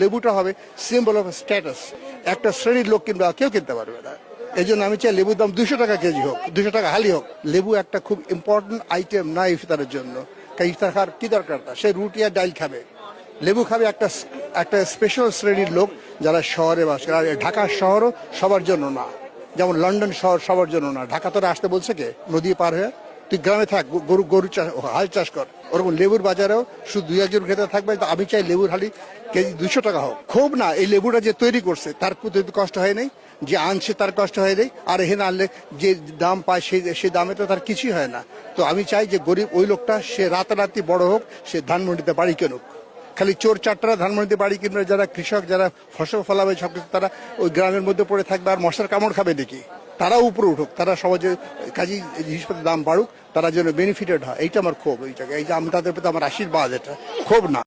লেবুটা হবে symbol of status, একটা শ্রেণীর লোক কিনবা কেউ কিনতে পারবে না। এই জন্য আমি চাই লেবুর দাম 200 টাকা কেজি হোক, 200 টাকা হালি হোক। লেবু একটা খুব ইম্পর্টেন্ট আইটেম না ইফতারের জন্য, কারণ ইফতার খাওয়ার কি দরকার, তা সে রুটি আর ডাল খাবে। লেবু খাবে একটা একটা স্পেশাল শ্রেণীর লোক যারা শহরে বাস করে। আর ঢাকা শহরও সবার জন্য না, যেমন লন্ডন শহর সবার জন্য না। ঢাকা তোরা আসতে বলছে কে? নদী পার হয়ে তুই গ্রামে থাক, গরু চাষ, হাল চাষ কর। ওরকম লেবুর বাজারেও শুধু 2-1 জন খেতে থাকবে। তো আমি চাই লেবুর হালি কেজি 200 টাকা হোক। খুব না, এই লেবুটা যে তৈরি করছে তার কষ্ট হয় নাই, যে আনছে তার কষ্ট হয় নাই। আর এখানে আনলে যে দাম পায় সেই দামে তো তার কিছুই হয় না। তো আমি চাই যে গরিব ওই লোকটা সে রাতারাতি বড় হোক, সে ধানমন্ডিতে বাড়ি কেনুক। খালি চোর চারটারা ধানমন্ডিতে বাড়ি কিনবে, যারা কৃষক যারা ফসল ফলাবে সব কিছু তারা ওই গ্রামের মধ্যে পড়ে থাকবে আর মশার কামড় খাবে দেখি। তারাও উপরে উঠুক, তারা সমাজে কাজী জিনিসপত্রের দাম বাড়ুক, তারা যেন বেনিফিটেড হয়। এইটা আমার ক্ষোভ। এই জায়গায় এই যে আমি তাদের প্রতি আমার আশীর্বাদ, এটা ক্ষোভ না।